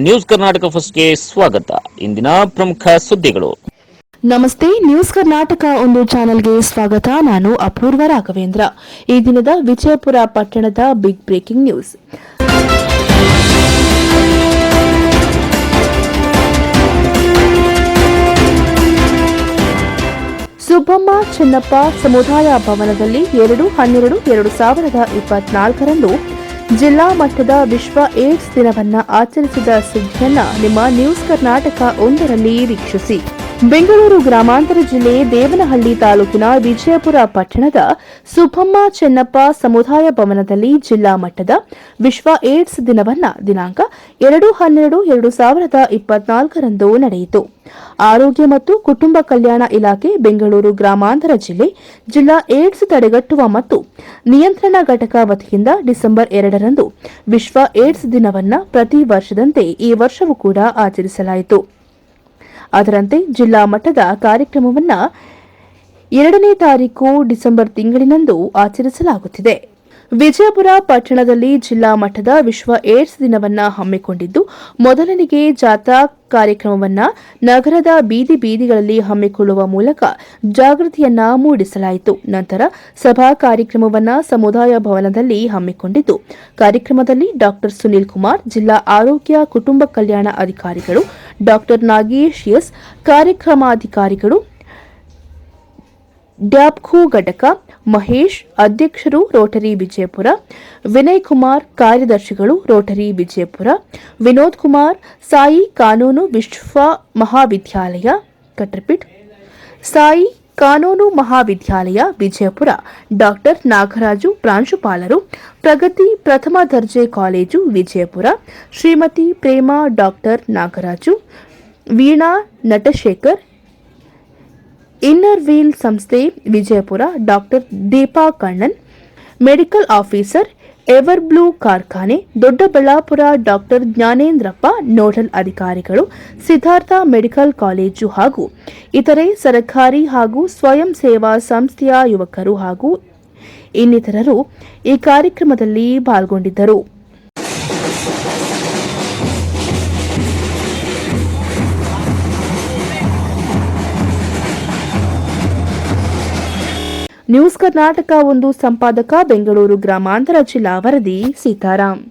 News Karnataka ಫಸ್ಟ್ಗೆ ಸ್ವಾಗತ. ಇಂದಿನ ಪ್ರಮುಖ ಸುದ್ದಿಗಳು. ನಮಸ್ತೆ, ನ್ಯೂಸ್ ಕರ್ನಾಟಕ ಒಂದು ಚಾನೆಲ್ಗೆ ಸ್ವಾಗತ. ನಾನು ಅಪೂರ್ವ ರಾಘವೇಂದ್ರ. ಈ ದಿನದ ವಿಜಯಪುರ ಪಟ್ಟಣದ big breaking news. Subbamma Chennappa ಸಮುದಾಯ ಭವನದಲ್ಲಿ 2/12/2024 ಜಿಲ್ಲಾ ಮಟ್ಟದ ವಿಶ್ವ ಏಡ್ಸ್ ದಿನವನ್ನು ಆಚರಿಸಿದ ಸುದ್ದಿಯನ್ನು ನಿಮ್ಮ ನ್ಯೂಸ್ ಕರ್ನಾಟಕ ಒಂದರಲ್ಲಿ ವೀಕ್ಷಿಸಿ. ಬೆಂಗಳೂರು ಗ್ರಾಮಾಂತರ ಜಿಲ್ಲೆ ದೇವನಹಳ್ಳಿ ತಾಲೂಕಿನ ವಿಜಯಪುರ ಪಟ್ಟಣದ ಸುಬ್ಬಮ್ಮ ಚೆನ್ನಪ್ಪ ಸಮುದಾಯ ಭವನದಲ್ಲಿ ಜಿಲ್ಲಾ ಮಟ್ಟದ ವಿಶ್ವ ಏಡ್ಸ್ ದಿನವನ್ನು ದಿನಾಂಕ 2/12/2024 ನಡೆಯಿತು. ಆರೋಗ್ಯ ಮತ್ತು ಕುಟುಂಬ ಕಲ್ಯಾಣ ಇಲಾಖೆ, ಬೆಂಗಳೂರು ಗ್ರಾಮಾಂತರ ಜಿಲ್ಲೆ, ಜಿಲ್ಲಾ ಏಡ್ಸ್ ತಡೆಗಟ್ಟುವ ಮತ್ತು ನಿಯಂತ್ರಣ ಘಟಕ ವತಿಯಿಂದ ಡಿಸೆಂಬರ್ 2ರಂದು ವಿಶ್ವ ಏಡ್ಸ್ ದಿನವನ್ನು ಪ್ರತಿ ವರ್ಷದಂತೆ ಈ ವರ್ಷವೂ ಕೂಡ ಆಚರಿಸಲಾಯಿತು. ಅದರಂತೆ ಜಿಲ್ಲಾ ಮಟ್ಟದ ಕಾರ್ಯಕ್ರಮವನ್ನು 2ನೇ ತಾರೀಕು ಡಿಸೆಂಬರ್ ತಿಂಗಳಿನಂದು ಆಚರಿಸಲಾಗುತ್ತಿದೆ. ವಿಜಯಪುರ ಪಟ್ಟಣದಲ್ಲಿ ಜಿಲ್ಲಾ ಮಟ್ಟದ ವಿಶ್ವ ಏಡ್ಸ್ ದಿನವನ್ನು ಹಮ್ಮಿಕೊಂಡಿದ್ದು, ಮೊದಲನೆಗೆ ಜಾಥಾ ಕಾರ್ಯಕ್ರಮವನ್ನು ನಗರದ ಬೀದಿ ಬೀದಿಗಳಲ್ಲಿ ಹಮ್ಮಿಕೊಳ್ಳುವ ಮೂಲಕ ಜಾಗೃತಿಯನ್ನ ಮೂಡಿಸಲಾಯಿತು. ನಂತರ ಸಭಾ ಕಾರ್ಯಕ್ರಮವನ್ನು ಸಮುದಾಯ ಭವನದಲ್ಲಿ ಹಮ್ಮಿಕೊಂಡಿದ್ದು, ಕಾರ್ಯಕ್ರಮದಲ್ಲಿ ಡಾ ಸುನೀಲ್ ಕುಮಾರ್, ಜಿಲ್ಲಾ ಆರೋಗ್ಯ ಕುಟುಂಬ ಕಲ್ಯಾಣ ಅಧಿಕಾರಿಗಳು, ಡಾ ನಾಗೇಶ್ ಎಸ್, ಕಾರ್ಯಕ್ರಮಾಧಿಕಾರಿಗಳು, ಡ್ಯಾಬ್ಖು ಘಟಕ, ಮಹೇಶ್, ಅಧ್ಯಕ್ಷರು ರೋಟರಿ ವಿಜಯಪುರ, ವಿನಯ್ ಕುಮಾರ್, ಕಾರ್ಯದರ್ಶಿಗಳು ರೋಟರಿ ವಿಜಯಪುರ, ವಿನೋದ್ ಕುಮಾರ್, ಸಾಯಿ ಕಾನೂನು ವಿಶ್ವ ಮಹಾವಿದ್ಯಾಲಯ ಕಟ್ರಪಿಟ್, ಸಾಯಿ ಕಾನೂನು ಮಹಾವಿದ್ಯಾಲಯ ವಿಜಯಪುರ, ಡಾ ನಾಗರಾಜು ಪ್ರಾಂಶುಪಾಲರು, ಪ್ರಗತಿ ಪ್ರಥಮ ದರ್ಜೆ ಕಾಲೇಜು ವಿಜಯಪುರ, ಶ್ರೀಮತಿ ಪ್ರೇಮಾ, ಡಾ ನಾಗರಾಜು, ವೀಣಾ ನಟಶೇಖರ್, ಇನ್ನರ್ ವೀಲ್ ಸಂಸ್ಥೆ ವಿಜಯಪುರ, ಡಾ Deepa Kannan, medical officer, ever blue ಕಾರ್ಖಾನೆ ದೊಡ್ಡಬಳ್ಳಾಪುರ, ಡಾ ಜ್ಞಾನೇಂದ್ರಪ್ಪ, ನೋಡಲ್ ಅಧಿಕಾರಿಗಳು, ಸಿದ್ಧಾರ್ಥ ಮೆಡಿಕಲ್ ಕಾಲೇಜು ಹಾಗೂ ಇತರೆ ಸರ್ಕಾರಿ ಹಾಗೂ ಸ್ವಯಂ ಸೇವಾ ಸಂಸ್ಥೆಯ ಯುವಕರು ಹಾಗೂ ಇನ್ನಿತರರು ಈ ಕಾರ್ಯಕ್ರಮದಲ್ಲಿ ಪಾಲ್ಗೊಂಡಿದ್ದರು. ನ್ಯೂಸ್ ಕರ್ನಾಟಕ ಒಂದು ಸಂಪಾದಕ, ಬೆಂಗಳೂರು ಗ್ರಾಮಾಂತರ ಜಿಲ್ಲಾ ವರದಿ, ಸೀತಾರಾಮ್.